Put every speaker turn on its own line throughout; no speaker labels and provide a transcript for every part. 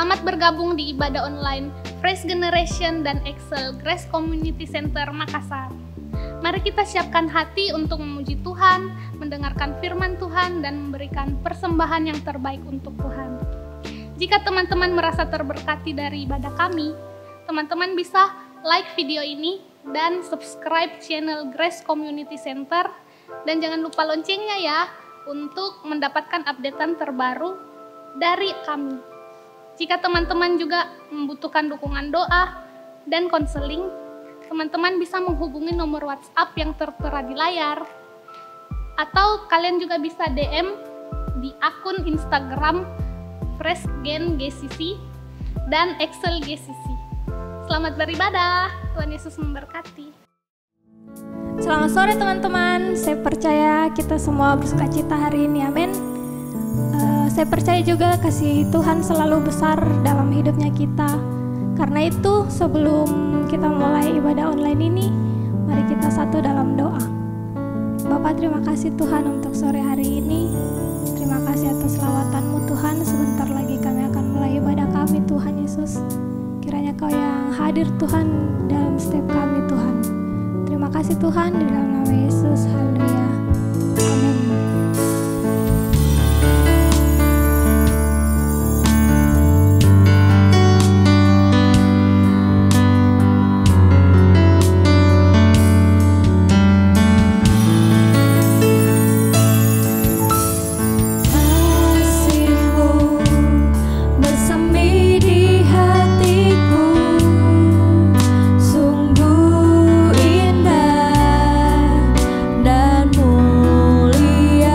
Selamat bergabung di ibadah online Fresh Generation dan Excel Grace Community Center Makassar. Mari kita siapkan hati untuk memuji Tuhan, mendengarkan firman Tuhan, dan memberikan persembahan yang terbaik untuk Tuhan. Jika teman-teman merasa terberkati dari ibadah kami, teman-teman bisa like video ini dan subscribe channel Grace Community Center, dan jangan lupa loncengnya ya untuk mendapatkan updatean terbaru dari kami. Jika teman-teman juga membutuhkan dukungan doa dan konseling, teman-teman bisa menghubungi nomor WhatsApp yang tertera di layar, atau kalian juga bisa DM di akun Instagram Fresh Gen GCC dan Excel GCC. Selamat beribadah, Tuhan Yesus memberkati.
Selamat sore teman-teman, saya percaya kita semua bersukacita hari ini, amin. Saya percaya juga kasih Tuhan selalu besar dalam hidupnya kita. Karena itu sebelum kita mulai ibadah online ini, mari kita satu dalam doa. Bapak, terima kasih Tuhan untuk sore hari ini. Terima kasih atas selawatan-Mu Tuhan. Sebentar lagi kami akan mulai ibadah kami Tuhan Yesus. Kiranya Kau yang hadir Tuhan dalam setiap kami Tuhan. Terima kasih Tuhan, di dalam nama Yesus. Haleluya. Amin.
Sungguh indah dan mulia.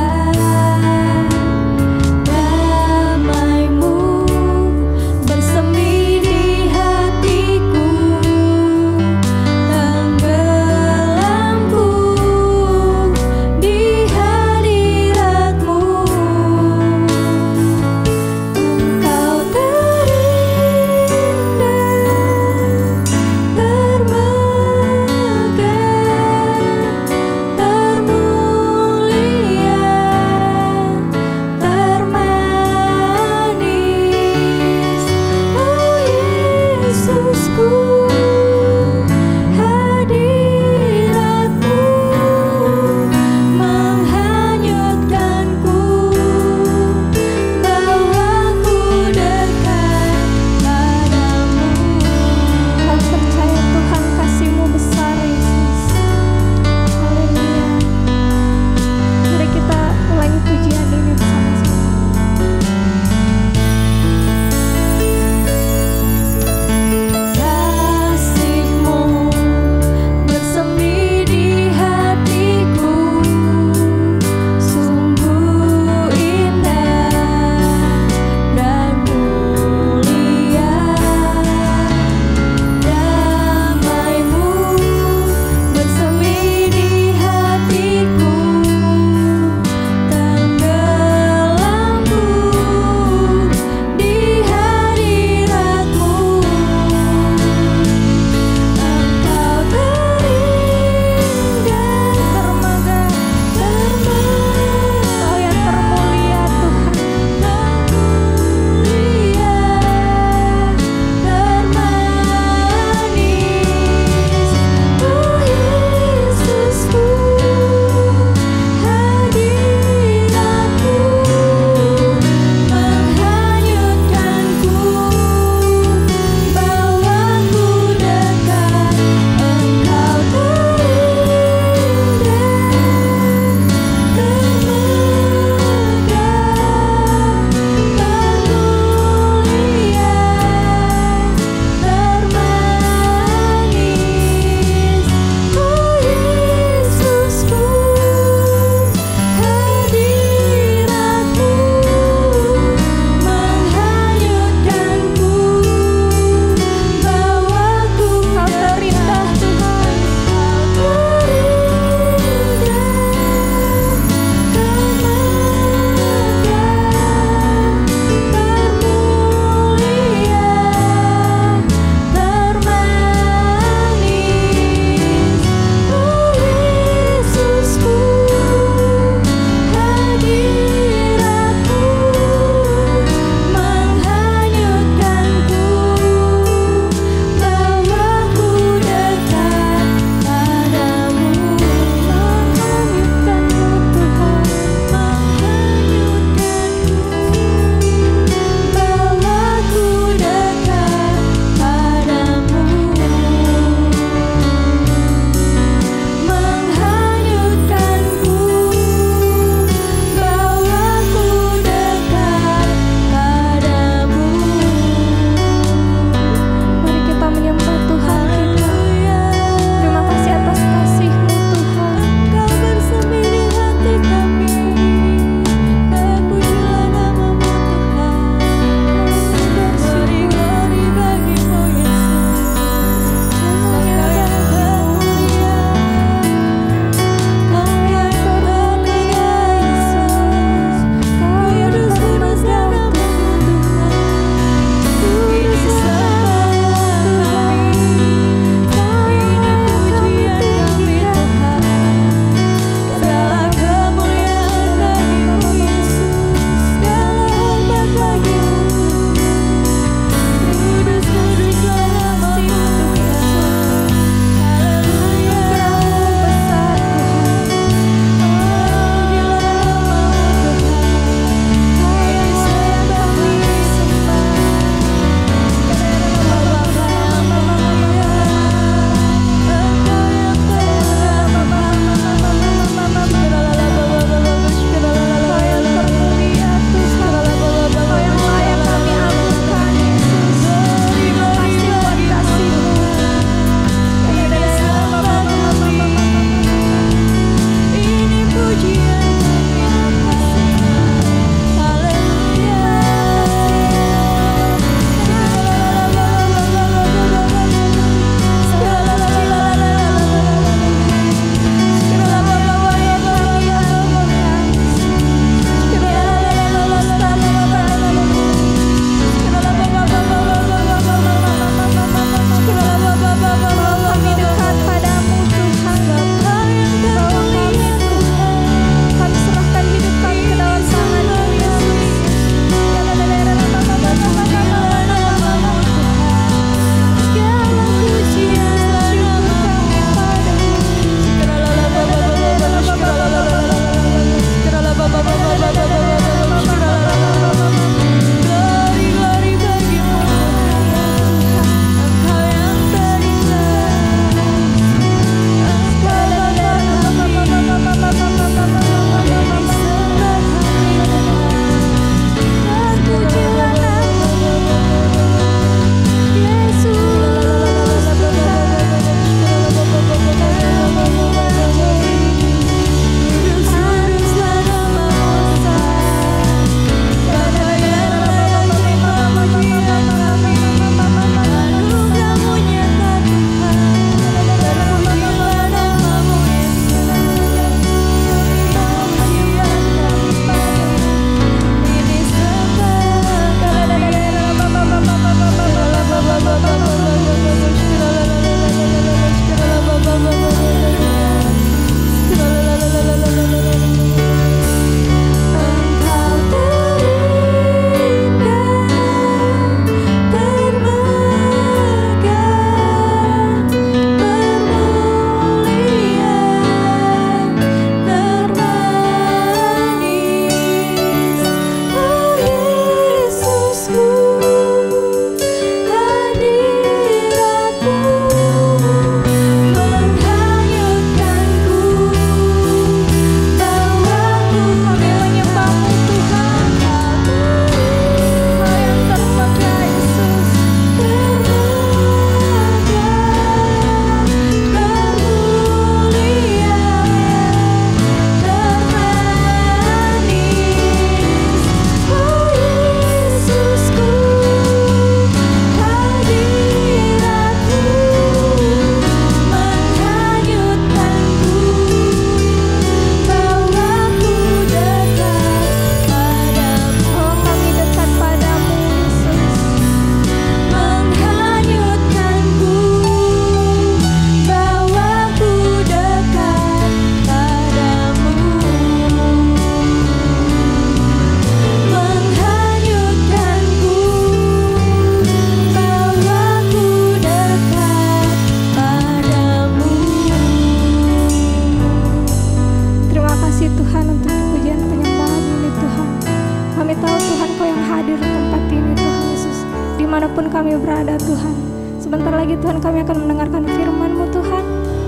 kami berada Tuhan. Sebentar lagi Tuhan kami akan mendengarkan firman-Mu Tuhan.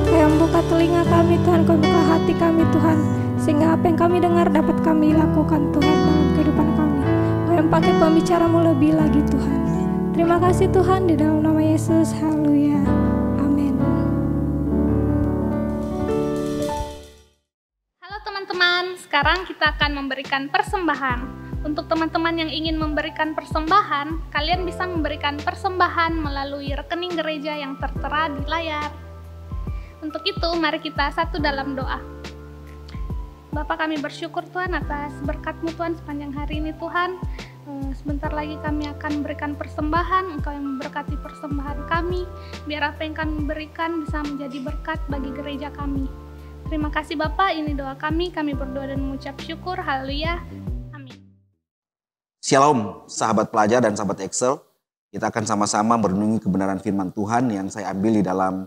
Kau yang buka telinga kami Tuhan, Kau buka hati kami Tuhan, sehingga apa yang kami dengar dapat kami lakukan Tuhan dalam kehidupan kami. Kau yang pakai pembicara-Mu lebih lagi Tuhan. Terima kasih Tuhan, di dalam nama Yesus, haleluya, amin.
Halo teman-teman, sekarang kita akan memberikan persembahan. Untuk teman-teman yang ingin memberikan persembahan, kalian bisa memberikan persembahan melalui rekening gereja yang tertera di layar. Untuk itu, mari kita satu dalam doa. Bapa, kami bersyukur Tuhan atas berkat-Mu Tuhan sepanjang hari ini Tuhan. Sebentar lagi kami akan memberikan persembahan, Engkau yang memberkati persembahan kami, biar apa yang kami berikan bisa menjadi berkat bagi gereja kami. Terima kasih Bapak, ini doa kami berdoa dan mengucap syukur, haleluya, amin.
Shalom sahabat pelajar dan sahabat Excel, kita akan sama-sama merenungi kebenaran firman Tuhan yang saya ambil di dalam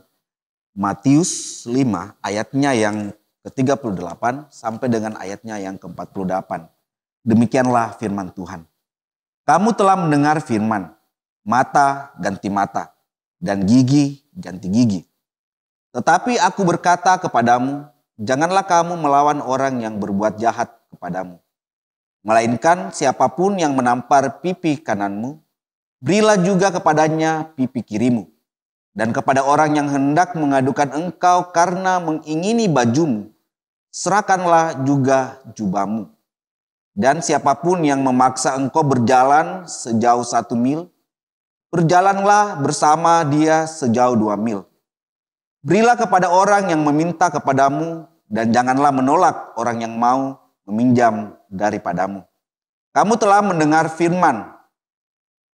Matius 5 ayatnya yang ke-38 sampai dengan ayatnya yang ke-48. Demikianlah firman Tuhan. Kamu telah mendengar firman, mata ganti mata, dan gigi ganti gigi. Tetapi aku berkata kepadamu, janganlah kamu melawan orang yang berbuat jahat kepadamu. Melainkan siapapun yang menampar pipi kananmu, berilah juga kepadanya pipi kirimu. Dan kepada orang yang hendak mengadukan engkau karena mengingini bajumu, serahkanlah juga jubahmu. Dan siapapun yang memaksa engkau berjalan sejauh 1 mil, berjalanlah bersama dia sejauh 2 mil. Berilah kepada orang yang meminta kepadamu, dan janganlah menolak orang yang mau meminjam daripadamu. Kamu telah mendengar firman,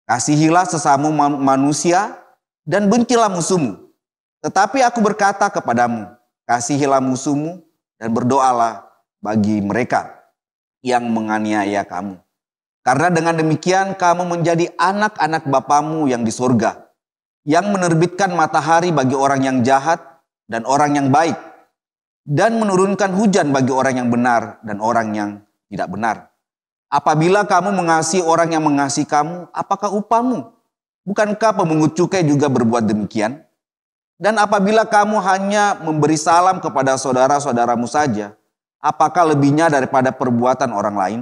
kasihilah sesama manusia dan bencilah musuhmu. Tetapi aku berkata kepadamu, kasihilah musuhmu dan berdoalah bagi mereka yang menganiaya kamu. Karena dengan demikian kamu menjadi anak-anak Bapamu yang di surga, yang menerbitkan matahari bagi orang yang jahat dan orang yang baik, dan menurunkan hujan bagi orang yang benar dan orang yang tidak benar. Apabila kamu mengasihi orang yang mengasihi kamu, apakah upahmu? Bukankah pemungut cukai juga berbuat demikian? Dan apabila kamu hanya memberi salam kepada saudara-saudaramu saja, apakah lebihnya daripada perbuatan orang lain?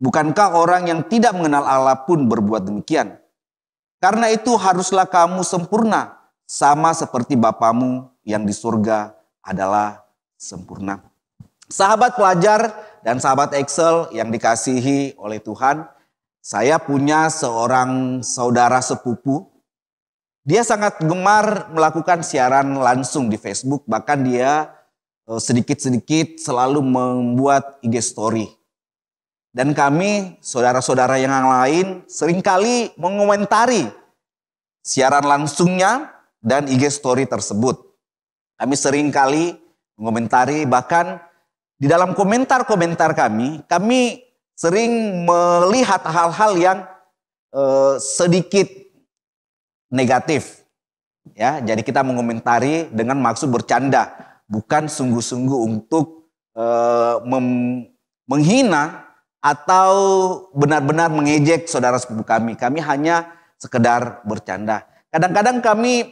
Bukankah orang yang tidak mengenal Allah pun berbuat demikian? Karena itu haruslah kamu sempurna, sama seperti Bapamu yang di surga adalah sempurna. Sahabat pelajar dan sahabat Excel yang dikasihi oleh Tuhan, saya punya seorang saudara sepupu. Dia sangat gemar melakukan siaran langsung di Facebook, bahkan dia sedikit-sedikit selalu membuat IG story. Dan kami, saudara-saudara yang lain, seringkali mengomentari siaran langsungnya dan IG story tersebut. Kami seringkali mengomentari, bahkan di dalam komentar-komentar kami sering melihat hal-hal yang sedikit negatif. Ya, jadi kita mengomentari dengan maksud bercanda, bukan sungguh-sungguh untuk menghina atau benar-benar mengejek saudara sepupu kami. Kami hanya sekedar bercanda. Kadang-kadang kami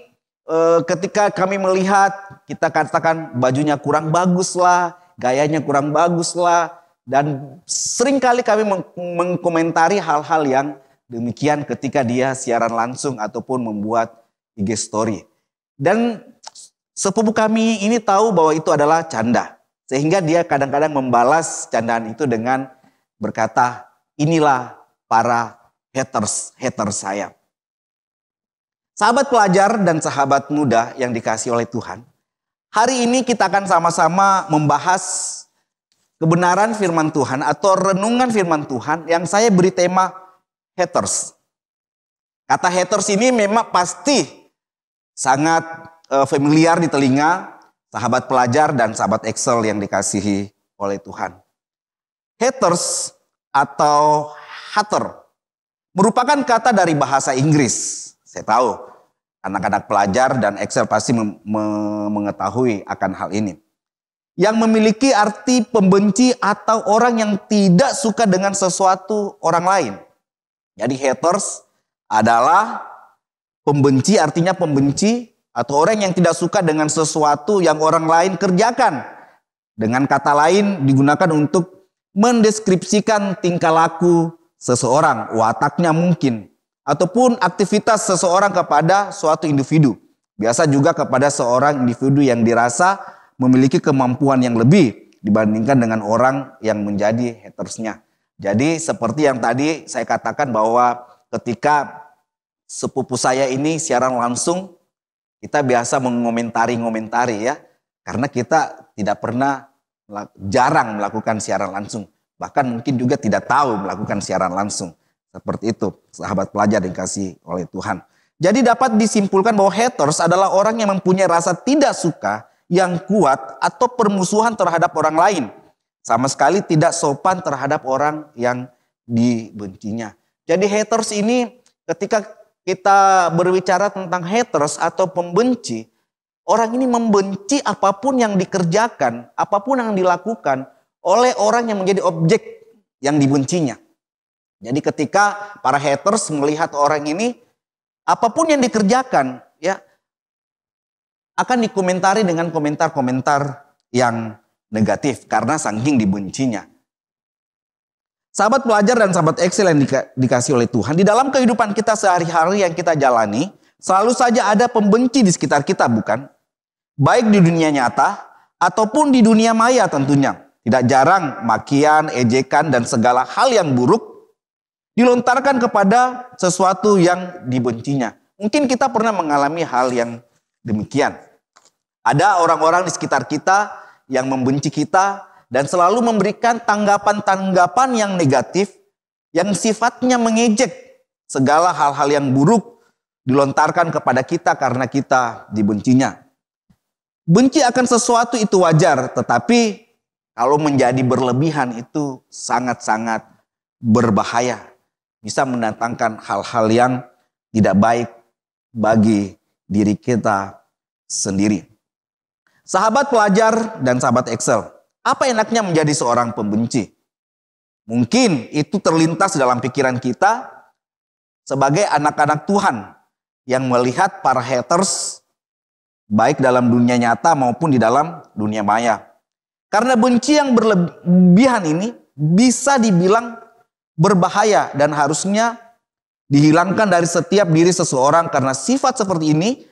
ketika kami melihat, kita katakan bajunya kurang bagus lah, gayanya kurang bagus lah, dan seringkali kami mengkomentari hal-hal yang demikian ketika dia siaran langsung ataupun membuat IG story. Dan sepupu kami ini tahu bahwa itu adalah canda. Sehingga dia kadang-kadang membalas candaan itu dengan berkata, inilah para haters saya. Sahabat pelajar dan sahabat muda yang dikasihi oleh Tuhan, hari ini kita akan sama-sama membahas kebenaran firman Tuhan atau renungan firman Tuhan yang saya beri tema haters. Kata haters ini memang pasti sangat familiar di telinga sahabat pelajar dan sahabat Excel yang dikasihi oleh Tuhan. Haters atau hater merupakan kata dari bahasa Inggris. Saya tahu anak-anak pelajar dan Excel pasti mengetahui akan hal ini. Yang memiliki arti pembenci atau orang yang tidak suka dengan sesuatu orang lain. Jadi haters adalah Pembenci artinya pembenci atau orang yang tidak suka dengan sesuatu yang orang lain kerjakan. Dengan kata lain digunakan untuk mendeskripsikan tingkah laku seseorang, wataknya mungkin, ataupun aktivitas seseorang kepada suatu individu. Biasa juga kepada seorang individu yang dirasa memiliki kemampuan yang lebih dibandingkan dengan orang yang menjadi hatersnya. Jadi seperti yang tadi saya katakan bahwa ketika sepupu saya ini siaran langsung, kita biasa mengomentari ya. Karena kita jarang melakukan siaran langsung. Bahkan mungkin juga tidak tahu melakukan siaran langsung. Seperti itu, sahabat pelajar dikasih oleh Tuhan. Jadi dapat disimpulkan bahwa haters adalah orang yang mempunyai rasa tidak suka yang kuat atau permusuhan terhadap orang lain. Sama sekali tidak sopan terhadap orang yang dibencinya. Jadi haters ini ketika kita berbicara tentang haters atau pembenci, orang ini membenci apapun yang dikerjakan, apapun yang dilakukan oleh orang yang menjadi objek yang dibencinya. Jadi ketika para haters melihat orang ini, apapun yang dikerjakan ya akan dikomentari dengan komentar-komentar yang negatif karena saking dibencinya. Sahabat pelajar dan sahabat Excel yang dikasih oleh Tuhan, di dalam kehidupan kita sehari-hari yang kita jalani, selalu saja ada pembenci di sekitar kita, bukan? Baik di dunia nyata ataupun di dunia maya tentunya. Tidak jarang makian, ejekan, dan segala hal yang buruk dilontarkan kepada sesuatu yang dibencinya. Mungkin kita pernah mengalami hal yang demikian. Ada orang-orang di sekitar kita yang membenci kita dan selalu memberikan tanggapan-tanggapan yang negatif yang sifatnya mengejek segala hal-hal yang buruk dilontarkan kepada kita karena kita dibencinya. Benci akan sesuatu itu wajar, tetapi kalau menjadi berlebihan itu sangat-sangat berbahaya. Bisa mendatangkan hal-hal yang tidak baik bagi diri kita sendiri. Sahabat pelajar dan sahabat Excel, apa enaknya menjadi seorang pembenci? Mungkin itu terlintas dalam pikiran kita sebagai anak-anak Tuhan yang melihat para haters baik dalam dunia nyata maupun di dalam dunia maya. Karena benci yang berlebihan ini bisa dibilang berbahaya dan harusnya dihilangkan dari setiap diri seseorang karena sifat seperti ini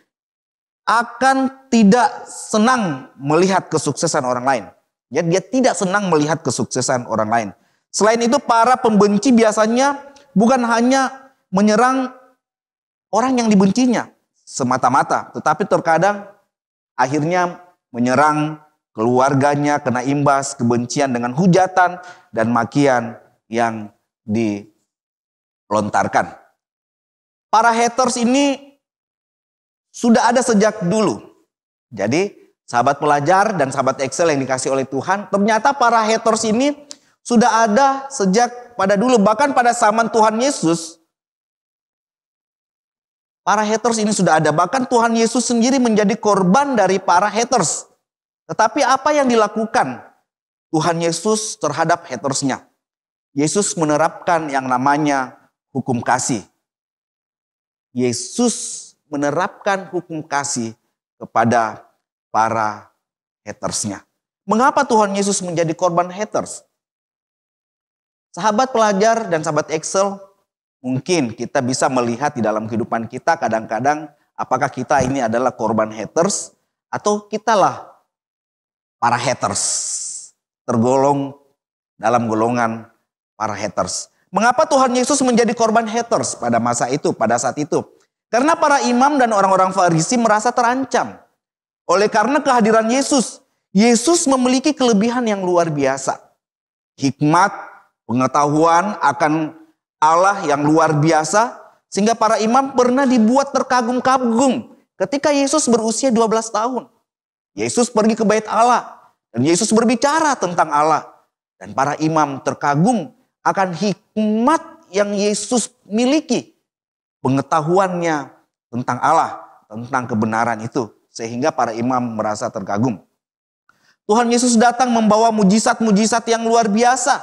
akan tidak senang melihat kesuksesan orang lain. Ya, dia tidak senang melihat kesuksesan orang lain. Selain itu para pembenci biasanya bukan hanya menyerang orang yang dibencinya semata-mata, tetapi terkadang akhirnya menyerang keluarganya, kena imbas kebencian dengan hujatan dan makian yang dilontarkan. Para haters ini sudah ada sejak dulu. Jadi sahabat pelajar dan sahabat Excel yang dikasih oleh Tuhan, ternyata para haters ini sudah ada sejak pada dulu. Bahkan pada zaman Tuhan Yesus, para haters ini sudah ada. Bahkan Tuhan Yesus sendiri menjadi korban dari para haters. Tetapi apa yang dilakukan Tuhan Yesus terhadap hatersnya? Yesus menerapkan yang namanya hukum kasih. Yesus menerapkan hukum kasih kepada para hatersnya. Mengapa Tuhan Yesus menjadi korban haters? Sahabat pelajar dan sahabat Excel, mungkin kita bisa melihat di dalam kehidupan kita kadang-kadang apakah kita ini adalah korban haters atau kitalah para haters, tergolong dalam golongan para haters. Mengapa Tuhan Yesus menjadi korban haters pada masa itu, pada saat itu? Karena para imam dan orang-orang Farisi merasa terancam. Oleh karena kehadiran Yesus, Yesus memiliki kelebihan yang luar biasa. Hikmat, pengetahuan akan Allah yang luar biasa, sehingga para imam pernah dibuat terkagum-kagum ketika Yesus berusia 12 tahun. Yesus pergi ke bait Allah, dan Yesus berbicara tentang Allah. Dan para imam terkagum akan hikmat yang Yesus miliki. Pengetahuannya tentang Allah, tentang kebenaran itu. Sehingga para imam merasa terkagum. Tuhan Yesus datang membawa mujizat-mujizat yang luar biasa.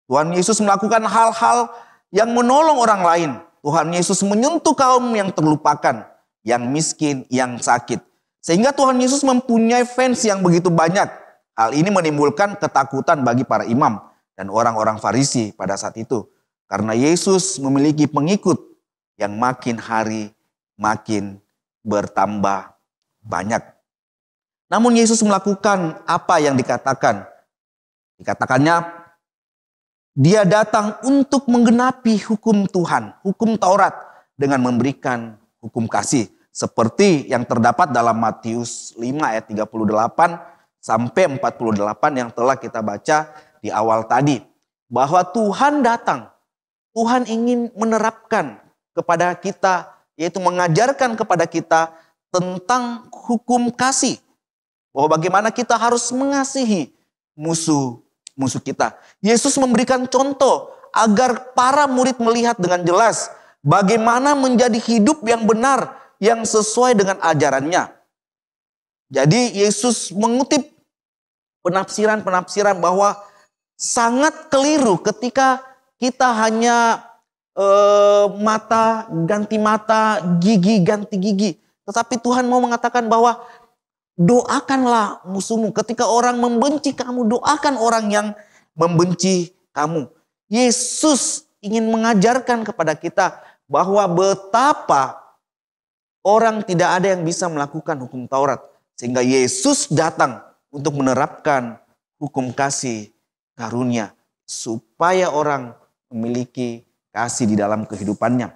Tuhan Yesus melakukan hal-hal yang menolong orang lain. Tuhan Yesus menyentuh kaum yang terlupakan. yang miskin, yang sakit. Sehingga Tuhan Yesus mempunyai fans yang begitu banyak. Hal ini menimbulkan ketakutan bagi para imam dan orang-orang Farisi pada saat itu. Karena Yesus memiliki pengikut yang makin hari makin bertambah banyak. Namun Yesus melakukan apa yang dikatakan. Dikatakannya, dia datang untuk menggenapi hukum Tuhan, hukum Taurat, dengan memberikan hukum kasih. Seperti yang terdapat dalam Matius 5 ayat 38 sampai 48 yang telah kita baca di awal tadi. Bahwa Tuhan datang, Tuhan ingin menerapkan kepada kita, yaitu mengajarkan kepada kita tentang hukum kasih. Bahwa bagaimana kita harus mengasihi musuh kita. Yesus memberikan contoh agar para murid melihat dengan jelas bagaimana menjadi hidup yang benar, yang sesuai dengan ajarannya. Jadi Yesus mengutip penafsiran-penafsiran bahwa sangat keliru ketika kita hanya mata ganti mata, gigi ganti gigi. Tetapi Tuhan mau mengatakan bahwa doakanlah musuhmu. Ketika orang membenci kamu, doakan orang yang membenci kamu. Yesus ingin mengajarkan kepada kita bahwa betapa orang tidak ada yang bisa melakukan hukum Taurat. Sehingga Yesus datang untuk menerapkan hukum kasih karunia. Supaya orang memiliki kasih di dalam kehidupannya.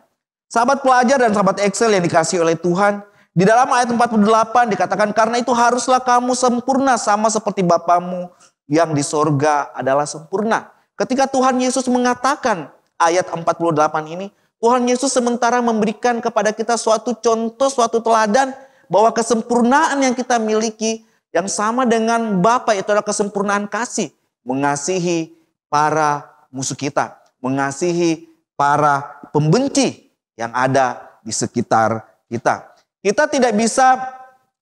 Sahabat pelajar dan sahabat Excel yang dikasihi oleh Tuhan. Di dalam ayat 48 dikatakan, karena itu haruslah kamu sempurna sama seperti Bapamu yang di sorga adalah sempurna. Ketika Tuhan Yesus mengatakan ayat 48 ini, Tuhan Yesus sementara memberikan kepada kita suatu contoh, suatu teladan bahwa kesempurnaan yang kita miliki yang sama dengan Bapa itu adalah kesempurnaan kasih. Mengasihi para musuh kita, mengasihi para pembenci yang ada di sekitar kita. Kita tidak bisa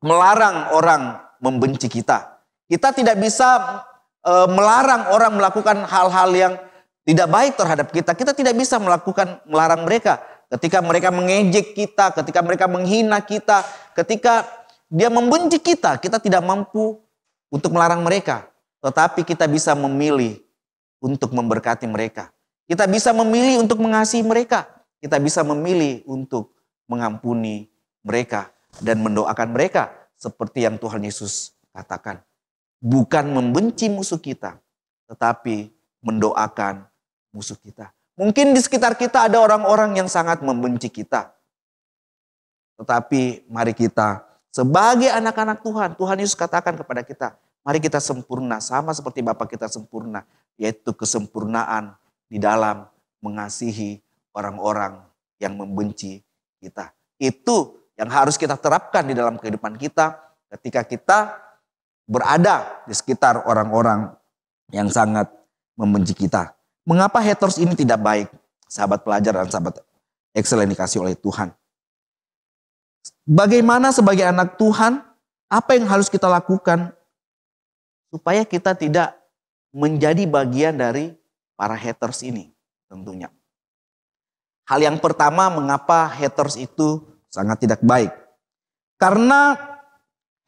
melarang orang membenci kita. Kita tidak bisa melarang orang melakukan hal-hal yang tidak baik terhadap kita. Kita tidak bisa melarang mereka. Ketika mereka mengejek kita, ketika mereka menghina kita, ketika dia membenci kita, kita tidak mampu untuk melarang mereka. Tetapi kita bisa memilih untuk memberkati mereka. Kita bisa memilih untuk mengasihi mereka. Kita bisa memilih untuk mengampuni mereka dan mendoakan mereka seperti yang Tuhan Yesus katakan. Bukan membenci musuh kita, tetapi mendoakan musuh kita. Mungkin di sekitar kita ada orang-orang yang sangat membenci kita. Tetapi mari kita sebagai anak-anak Tuhan, Tuhan Yesus katakan kepada kita, mari kita sempurna sama seperti Bapa kita sempurna, yaitu kesempurnaan di dalam mengasihi orang-orang yang membenci kita. Itu yang harus kita terapkan di dalam kehidupan kita ketika kita berada di sekitar orang-orang yang sangat membenci kita. Mengapa haters ini tidak baik? Sahabat pelajar dan sahabat Excel yang dikasih oleh Tuhan. Bagaimana sebagai anak Tuhan, apa yang harus kita lakukan supaya kita tidak menjadi bagian dari para haters ini tentunya. Hal yang pertama, mengapa haters itu sangat tidak baik? Karena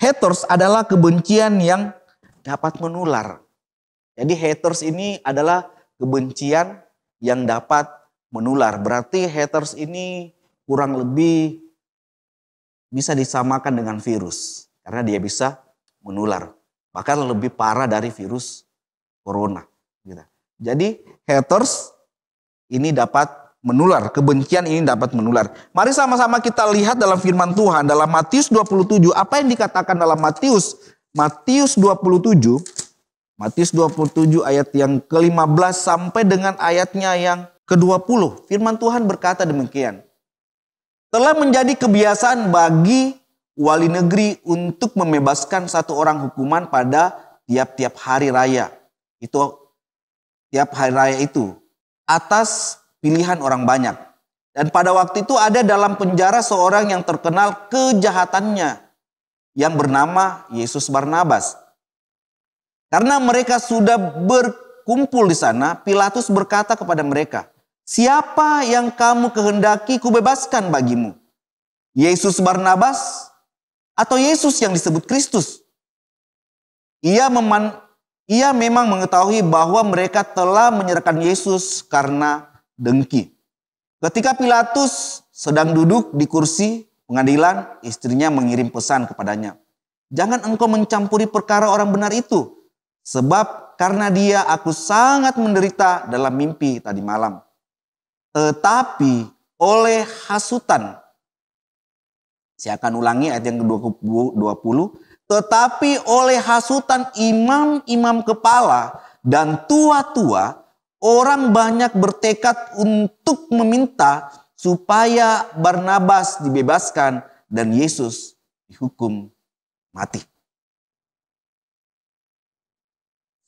haters adalah kebencian yang dapat menular. Jadi haters ini adalah kebencian yang dapat menular. Berarti haters ini kurang lebih bisa disamakan dengan virus. Karena dia bisa menular. Bahkan lebih parah dari virus corona. Jadi haters ini dapat menular. Kebencian ini dapat menular. Mari sama-sama kita lihat dalam firman Tuhan. Dalam Matius 27. Apa yang dikatakan dalam Matius 27. Matius 27 ayat yang ke-15 sampai dengan ayatnya yang ke-20. Firman Tuhan berkata demikian. Telah menjadi kebiasaan bagi wali negeri untuk membebaskan satu orang hukuman pada tiap-tiap hari raya. Itu tiap hari raya itu atas pilihan orang banyak. Dan pada waktu itu ada dalam penjara seorang yang terkenal kejahatannya yang bernama Yesus Barnabas. Karena mereka sudah berkumpul di sana, Pilatus berkata kepada mereka, "Siapa yang kamu kehendaki kubebaskan bagimu?" Yesus Barnabas atau Yesus yang disebut Kristus? Ia memang mengetahui bahwa mereka telah menyerahkan Yesus karena dengki. Ketika Pilatus sedang duduk di kursi pengadilan, istrinya mengirim pesan kepadanya. Jangan engkau mencampuri perkara orang benar itu, sebab karena dia aku sangat menderita dalam mimpi tadi malam. Tetapi oleh hasutan, saya akan ulangi ayat yang ke-20. Tetapi oleh hasutan imam-imam kepala dan tua-tua, orang banyak bertekad untuk meminta supaya Barnabas dibebaskan dan Yesus dihukum mati.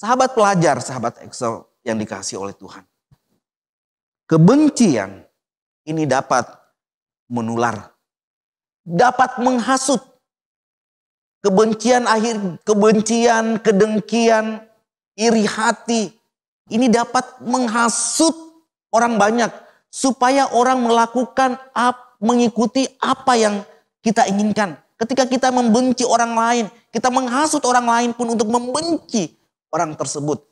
Sahabat pelajar, sahabat Excel yang dikasihi oleh Tuhan. Kebencian ini dapat menular, dapat menghasut. Kebencian, kedengkian, iri hati, ini dapat menghasut orang banyak supaya orang mengikuti apa yang kita inginkan. Ketika kita membenci orang lain, kita menghasut orang lain pun untuk membenci orang tersebut.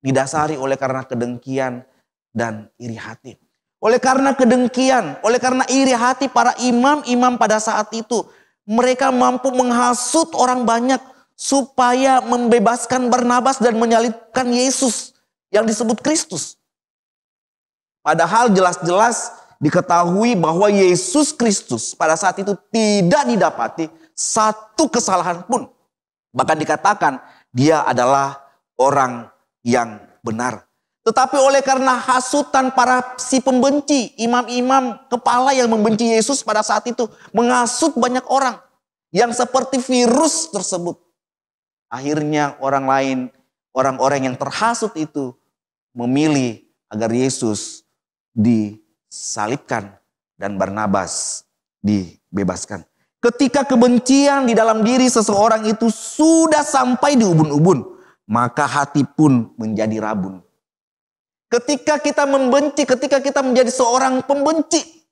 Didasari oleh karena kedengkian dan iri hati. Oleh karena kedengkian, oleh karena iri hati para imam-imam pada saat itu, mereka mampu menghasut orang banyak supaya membebaskan Barnabas dan menyalibkan Yesus yang disebut Kristus. Padahal jelas-jelas diketahui bahwa Yesus Kristus pada saat itu tidak didapati satu kesalahan pun. Bahkan dikatakan dia adalah orang yang benar. Tetapi oleh karena hasutan para si pembenci, imam-imam kepala yang membenci Yesus pada saat itu menghasut banyak orang yang seperti virus tersebut. Akhirnya orang-orang yang terhasut itu memilih agar Yesus disalibkan dan Barnabas dibebaskan. Ketika kebencian di dalam diri seseorang itu sudah sampai di ubun-ubun, maka hati pun menjadi rabun. Ketika kita membenci, ketika kita menjadi seorang pembenci.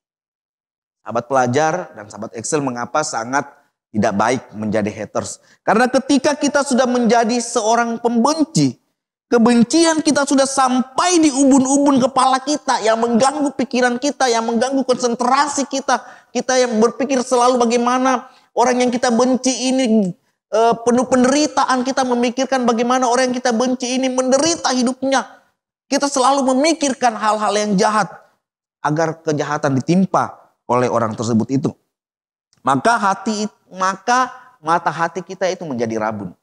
Sahabat pelajar dan sahabat Excel, mengapa sangat tidak baik menjadi haters? Karena ketika kita sudah menjadi seorang pembenci, kebencian kita sudah sampai di ubun-ubun kepala kita yang mengganggu pikiran kita, yang mengganggu konsentrasi kita. Kita yang berpikir selalu bagaimana orang yang kita benci ini penuh penderitaan. Kita memikirkan bagaimana orang yang kita benci ini menderita hidupnya. Kita selalu memikirkan hal-hal yang jahat agar kejahatan ditimpa oleh orang tersebut itu. Maka mata hati kita itu menjadi rabun.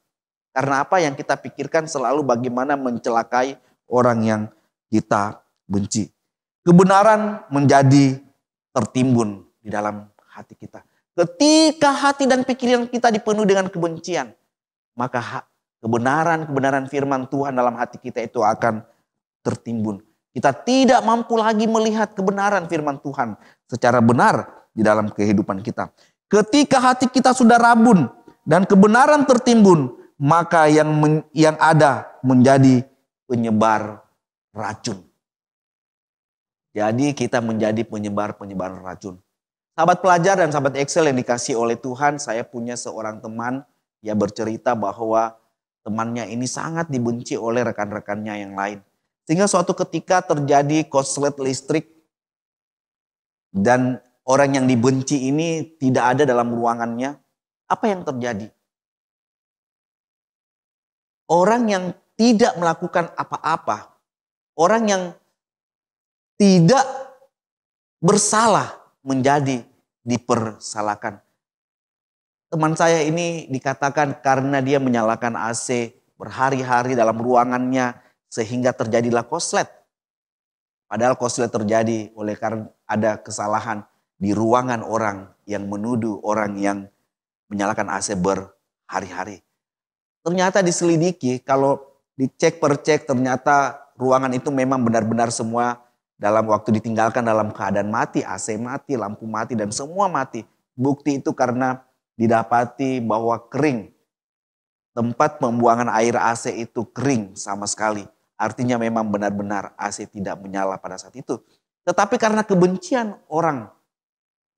Karena apa yang kita pikirkan selalu bagaimana mencelakai orang yang kita benci. Kebenaran menjadi tertimbun di dalam hati kita. Ketika hati dan pikiran kita dipenuhi dengan kebencian, maka kebenaran firman Tuhan dalam hati kita itu akan tertimbun. Kita tidak mampu lagi melihat kebenaran firman Tuhan secara benar di dalam kehidupan kita. Ketika hati kita sudah rabun dan kebenaran tertimbun, maka yang ada menjadi penyebar racun. Jadi kita menjadi penyebar racun. Sahabat pelajar dan sahabat Excel yang dikasihi oleh Tuhan, saya punya seorang teman yang bercerita bahwa temannya ini sangat dibenci oleh rekan-rekannya yang lain. Sehingga suatu ketika terjadi korslet listrik dan orang yang dibenci ini tidak ada dalam ruangannya. Apa yang terjadi? Orang yang tidak melakukan apa-apa, orang yang tidak bersalah menjadi dipersalahkan. Teman saya ini dikatakan karena dia menyalakan AC berhari-hari dalam ruangannya, sehingga terjadilah korslet. Padahal korslet terjadi oleh karena ada kesalahan di ruangan orang yang menuduh orang yang menyalakan AC berhari-hari. Ternyata diselidiki, kalau dicek per cek, ternyata ruangan itu memang benar-benar semua dalam waktu ditinggalkan dalam keadaan mati, AC mati, lampu mati, dan semua mati. Bukti itu karena didapati bahwa kering. Tempat pembuangan air AC itu kering sama sekali. Artinya memang benar-benar AC tidak menyala pada saat itu. Tetapi karena kebencian orang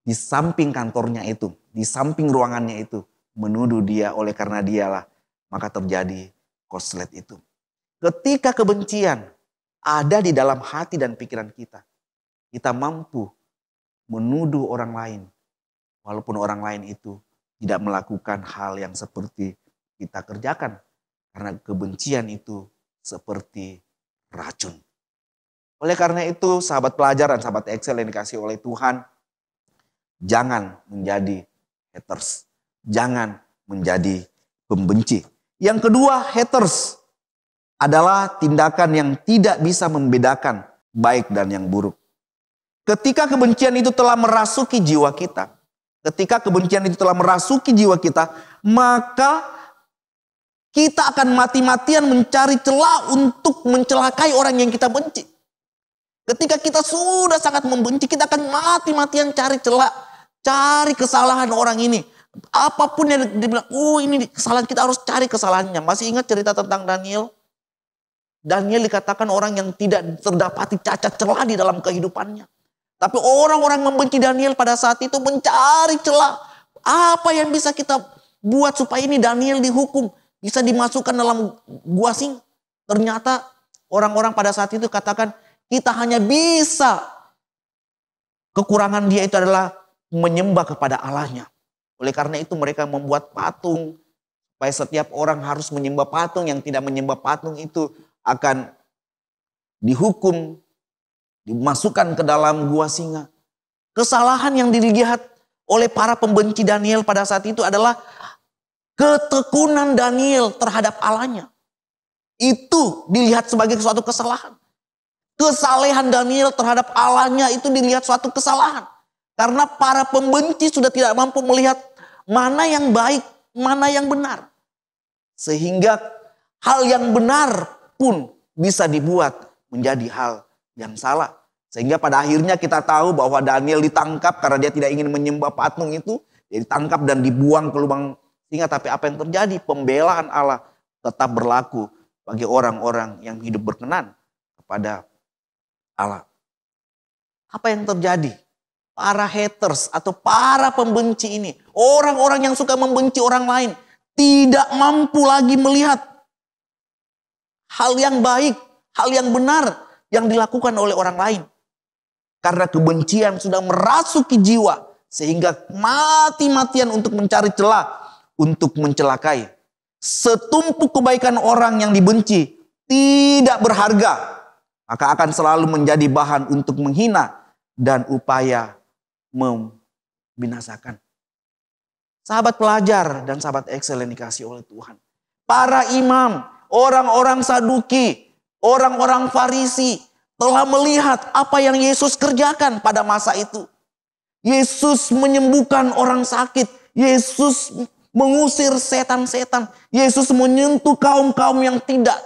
di samping kantornya itu, di samping ruangannya itu, menuduh dia oleh karena dialah, maka terjadi korslet itu. Ketika kebencian ada di dalam hati dan pikiran kita, kita mampu menuduh orang lain, walaupun orang lain itu tidak melakukan hal yang seperti kita kerjakan. Karena kebencian itu seperti racun. Oleh karena itu, sahabat pelajar dan sahabat Excel yang dikasih oleh Tuhan, jangan menjadi haters. Jangan menjadi pembenci. Yang kedua, haters adalah tindakan yang tidak bisa membedakan baik dan yang buruk. Ketika kebencian itu telah merasuki jiwa kita, maka kita akan mati-matian mencari celah untuk mencelakai orang yang kita benci. Ketika kita sudah sangat membenci, kita akan mati-matian cari celah, cari kesalahan orang ini. Apapun yang dibilang, oh ini kesalahan, kita harus cari kesalahannya. Masih ingat cerita tentang Daniel? Daniel dikatakan orang yang tidak terdapati cacat celah di dalam kehidupannya. Tapi orang-orang membenci Daniel pada saat itu mencari celah. Apa yang bisa kita buat supaya ini Daniel dihukum, bisa dimasukkan dalam gua singa. Ternyata orang-orang pada saat itu katakan, kita hanya bisa, kekurangan dia itu adalah menyembah kepada Allahnya. Oleh karena itu mereka membuat patung, supaya setiap orang harus menyembah patung. Yang tidak menyembah patung itu akan dihukum, dimasukkan ke dalam gua singa. Kesalahan yang dilihat oleh para pembenci Daniel pada saat itu adalah ketekunan Daniel terhadap Allahnya. Itu dilihat sebagai suatu kesalahan. Kesalehan Daniel terhadap Allahnya itu dilihat suatu kesalahan. Karena para pembenci sudah tidak mampu melihat mana yang baik, mana yang benar. Sehingga hal yang benar pun bisa dibuat menjadi hal yang salah. Sehingga pada akhirnya kita tahu bahwa Daniel ditangkap karena dia tidak ingin menyembah patung itu. Dia ditangkap dan dibuang ke lubang singa. Tapi apa yang terjadi? Pembelaan Allah tetap berlaku bagi orang-orang yang hidup berkenan kepada Allah. Apa yang terjadi? Para haters atau para pembenci ini, orang-orang yang suka membenci orang lain, tidak mampu lagi melihat hal yang baik, hal yang benar yang dilakukan oleh orang lain. Karena kebencian sudah merasuki jiwa, sehingga mati-matian untuk mencari celah, untuk mencelakai. Setumpuk kebaikan orang yang dibenci tidak berharga, maka akan selalu menjadi bahan untuk menghina dan upaya membinasakan. Sahabat pelajar dan sahabat Excel yang dikasih oleh Tuhan. Para imam, orang-orang Saduki, orang-orang Farisi telah melihat apa yang Yesus kerjakan pada masa itu. Yesus menyembuhkan orang sakit. Yesus mengusir setan-setan. Yesus menyentuh kaum-kaum yang tidak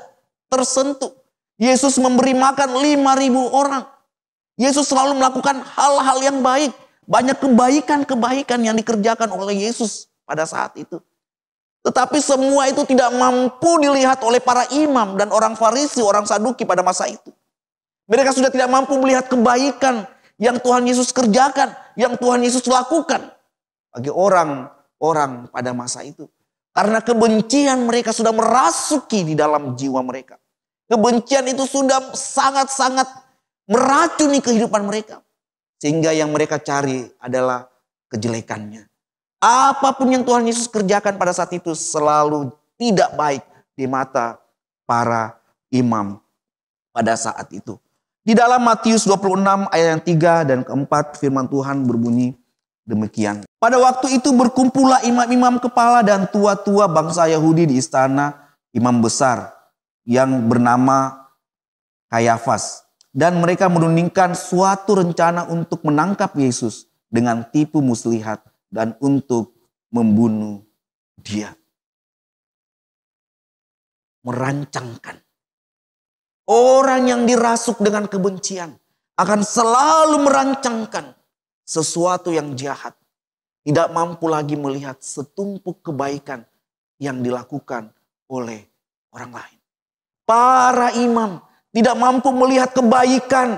tersentuh. Yesus memberi makan 5.000 orang. Yesus selalu melakukan hal-hal yang baik. Banyak kebaikan-kebaikan yang dikerjakan oleh Yesus pada saat itu. Tetapi semua itu tidak mampu dilihat oleh para imam dan orang Farisi, orang Saduki pada masa itu. Mereka sudah tidak mampu melihat kebaikan yang Tuhan Yesus kerjakan, yang Tuhan Yesus lakukan bagi orang-orang pada masa itu. Karena kebencian mereka sudah merasuki di dalam jiwa mereka. Kebencian itu sudah sangat-sangat meracuni kehidupan mereka. Sehingga yang mereka cari adalah kejelekannya. Apapun yang Tuhan Yesus kerjakan pada saat itu selalu tidak baik di mata para imam pada saat itu. Di dalam Matius 26 ayat yang 3 dan keempat firman Tuhan berbunyi demikian. Pada waktu itu berkumpullah imam-imam kepala dan tua-tua bangsa Yahudi di istana imam besar yang bernama Kayafas. Dan mereka menundingkan suatu rencana untuk menangkap Yesus dengan tipu muslihat dan untuk membunuh dia. Merancangkan. Orang yang dirasuk dengan kebencian akan selalu merancangkan sesuatu yang jahat. Tidak mampu lagi melihat setumpuk kebaikan yang dilakukan oleh orang lain. Para imam tidak mampu melihat kebaikan,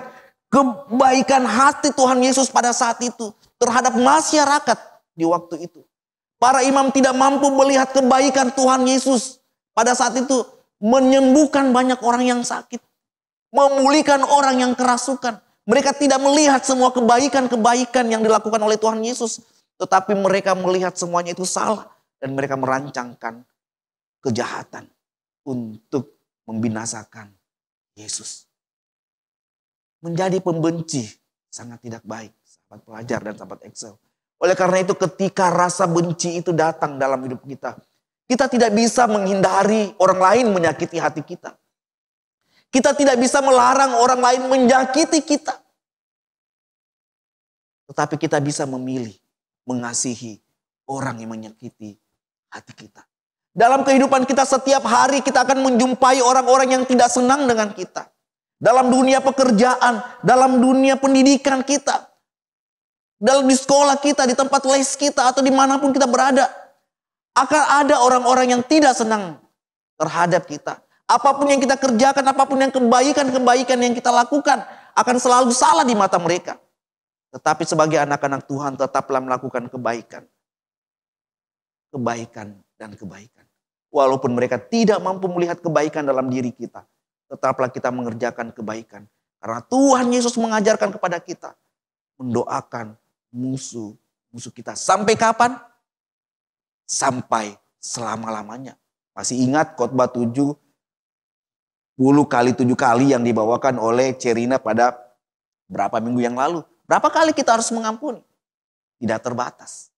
kebaikan hati Tuhan Yesus pada saat itu terhadap masyarakat di waktu itu. Para imam tidak mampu melihat kebaikan Tuhan Yesus pada saat itu menyembuhkan banyak orang yang sakit, memulihkan orang yang kerasukan. Mereka tidak melihat semua kebaikan-kebaikan yang dilakukan oleh Tuhan Yesus, tetapi mereka melihat semuanya itu salah dan mereka merancangkan kejahatan untuk membinasakan Yesus. Menjadi pembenci sangat tidak baik, sahabat pelajar dan sahabat Excel. Oleh karena itu ketika rasa benci itu datang dalam hidup kita, kita tidak bisa menghindari orang lain menyakiti hati kita. Kita tidak bisa melarang orang lain menyakiti kita. Tetapi kita bisa memilih mengasihi orang yang menyakiti hati kita. Dalam kehidupan kita setiap hari kita akan menjumpai orang-orang yang tidak senang dengan kita. Dalam dunia pekerjaan, dalam dunia pendidikan kita, dalam di sekolah kita, di tempat les kita, atau dimanapun kita berada, akan ada orang-orang yang tidak senang terhadap kita. Apapun yang kita kerjakan, apapun yang kebaikan-kebaikan yang kita lakukan, akan selalu salah di mata mereka. Tetapi sebagai anak-anak Tuhan tetaplah melakukan kebaikan. Kebaikan dan kebaikan. Walaupun mereka tidak mampu melihat kebaikan dalam diri kita, tetaplah kita mengerjakan kebaikan. Karena Tuhan Yesus mengajarkan kepada kita mendoakan musuh kita. Sampai kapan? Sampai selama-lamanya. Masih ingat khotbah 70 kali 7 kali yang dibawakan oleh Cerina pada berapa minggu yang lalu? Berapa kali kita harus mengampuni? Tidak terbatas.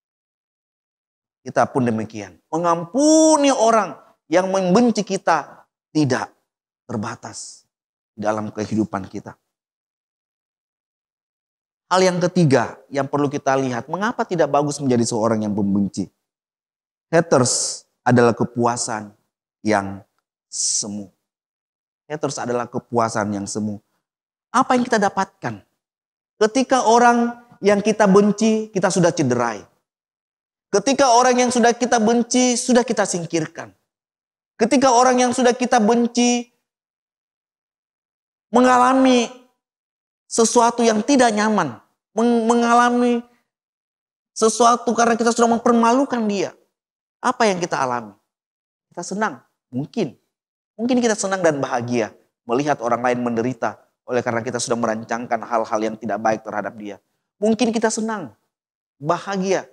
Kita pun demikian. Mengampuni orang yang membenci kita tidak terbatas dalam kehidupan kita. Hal yang ketiga yang perlu kita lihat, mengapa tidak bagus menjadi seorang yang pembenci? Haters adalah kepuasan yang semu. Haters adalah kepuasan yang semu. Apa yang kita dapatkan? Ketika orang yang kita benci, kita sudah cederai. Ketika orang yang sudah kita benci, sudah kita singkirkan. Ketika orang yang sudah kita benci, mengalami sesuatu yang tidak nyaman, mengalami sesuatu karena kita sudah mempermalukan dia. Apa yang kita alami? Kita senang, mungkin kita senang dan bahagia melihat orang lain menderita oleh karena kita sudah merancangkan hal-hal yang tidak baik terhadap dia. Mungkin kita senang, bahagia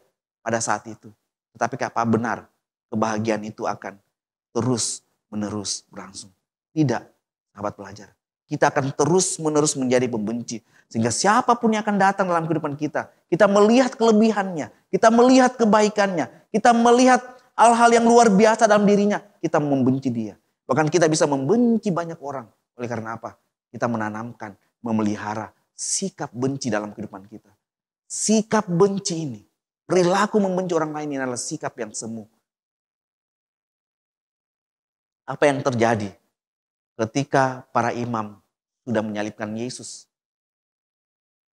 pada saat itu. Tetapi apa benar kebahagiaan itu akan terus menerus berlangsung? Tidak, sahabat pelajar. Kita akan terus-menerus menjadi pembenci. Sehingga siapapun yang akan datang dalam kehidupan kita, kita melihat kelebihannya, kita melihat kebaikannya, kita melihat hal-hal yang luar biasa dalam dirinya, kita membenci dia. Bahkan kita bisa membenci banyak orang. Oleh karena apa? Kita menanamkan, memelihara sikap benci dalam kehidupan kita. Sikap benci ini, perilaku membenci orang lain ini adalah sikap yang semu. Apa yang terjadi ketika para imam sudah menyalibkan Yesus?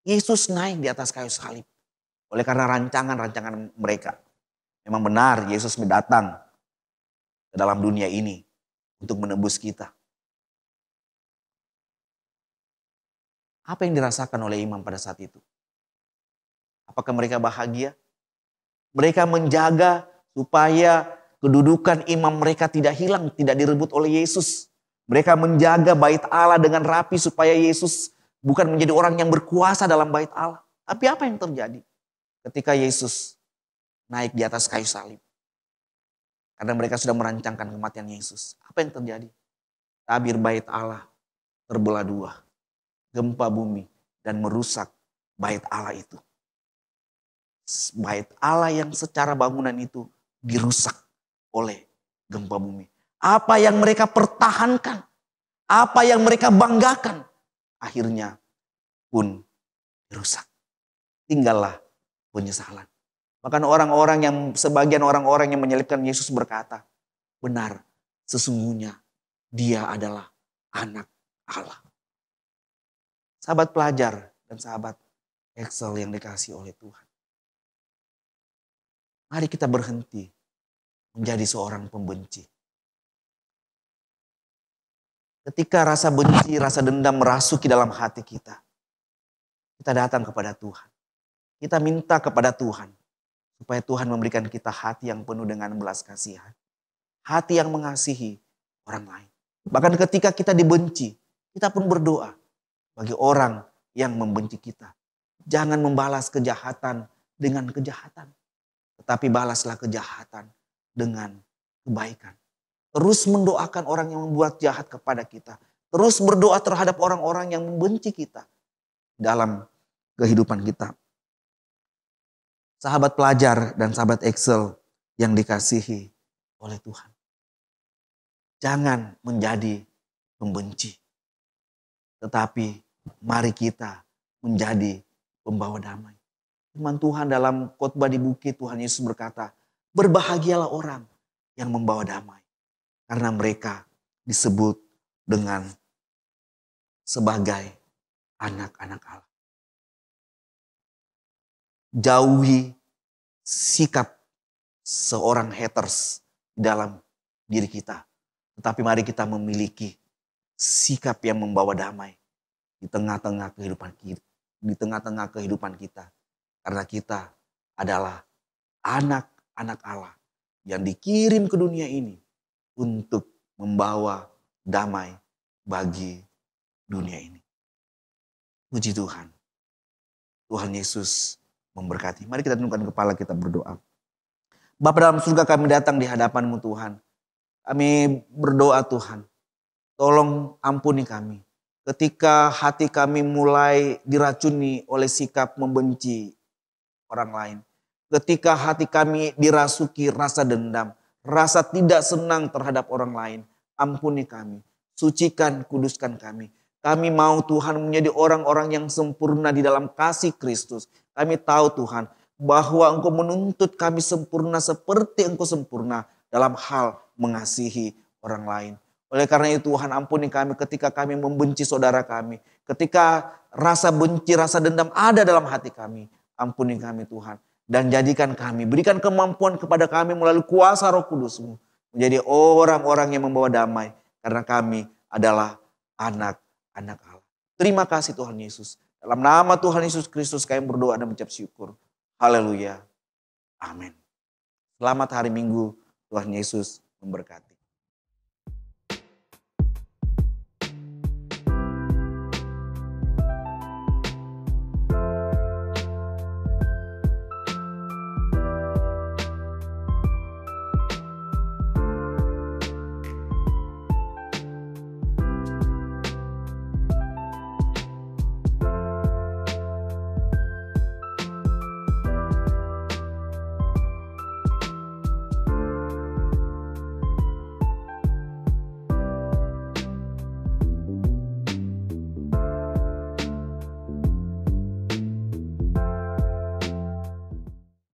Yesus naik di atas kayu salib. Oleh karena rancangan-rancangan mereka. Memang benar Yesus datang ke dalam dunia ini untuk menebus kita. Apa yang dirasakan oleh imam pada saat itu? Apakah mereka bahagia? Mereka menjaga supaya kedudukan imam mereka tidak hilang, tidak direbut oleh Yesus. Mereka menjaga bait Allah dengan rapi supaya Yesus bukan menjadi orang yang berkuasa dalam bait Allah. Tapi apa yang terjadi ketika Yesus naik di atas kayu salib? Karena mereka sudah merancangkan kematian Yesus. Apa yang terjadi? Tabir bait Allah terbelah dua. Gempa bumi dan merusak bait Allah itu. Bait Allah yang secara bangunan itu dirusak oleh gempa bumi. Apa yang mereka pertahankan, apa yang mereka banggakan, akhirnya pun dirusak. Tinggallah penyesalan. Bahkan sebagian orang-orang yang menyalibkan Yesus berkata, benar, sesungguhnya dia adalah anak Allah. Sahabat pelajar dan sahabat Excel yang dikasihi oleh Tuhan. Mari kita berhenti menjadi seorang pembenci. Ketika rasa benci, rasa dendam merasuki dalam hati kita, kita datang kepada Tuhan. Kita minta kepada Tuhan supaya Tuhan memberikan kita hati yang penuh dengan belas kasihan. Hati yang mengasihi orang lain. Bahkan ketika kita dibenci, kita pun berdoa bagi orang yang membenci kita. Jangan membalas kejahatan dengan kejahatan, tetapi balaslah kejahatan dengan kebaikan. Terus mendoakan orang yang membuat jahat kepada kita. Terus berdoa terhadap orang-orang yang membenci kita dalam kehidupan kita. Sahabat pelajar dan sahabat Excel yang dikasihi oleh Tuhan. Jangan menjadi pembenci. Tetapi mari kita menjadi pembawa damai. Firman Tuhan dalam khotbah di bukit, Tuhan Yesus berkata, berbahagialah orang yang membawa damai. Karena mereka disebut dengan sebagai anak-anak Allah. Jauhi sikap seorang haters di dalam diri kita. Tetapi mari kita memiliki sikap yang membawa damai di tengah-tengah kehidupan kita. Karena kita adalah anak-anak Allah yang dikirim ke dunia ini untuk membawa damai bagi dunia ini. Puji Tuhan. Tuhan Yesus memberkati. Mari kita tundukkan kepala, kita berdoa. Bapa dalam surga, kami datang di hadapan-Mu Tuhan. Kami berdoa Tuhan, tolong ampuni kami. Ketika hati kami mulai diracuni oleh sikap membenci orang lain. Ketika hati kami dirasuki rasa dendam, rasa tidak senang terhadap orang lain. Ampuni kami, sucikan, kuduskan kami. Kami mau Tuhan menjadi orang-orang yang sempurna di dalam kasih Kristus. Kami tahu Tuhan bahwa Engkau menuntut kami sempurna seperti Engkau sempurna dalam hal mengasihi orang lain. Oleh karena itu Tuhan, ampuni kami ketika kami membenci saudara kami. Ketika rasa benci, rasa dendam ada dalam hati kami. Ampuni kami Tuhan. Dan jadikan kami, berikan kemampuan kepada kami melalui kuasa Roh Kudus-Mu. Menjadi orang-orang yang membawa damai. Karena kami adalah anak-anak Allah. Terima kasih Tuhan Yesus. Dalam nama Tuhan Yesus Kristus kami berdoa dan mengucap syukur. Haleluya. Amin. Selamat hari Minggu. Tuhan Yesus memberkati.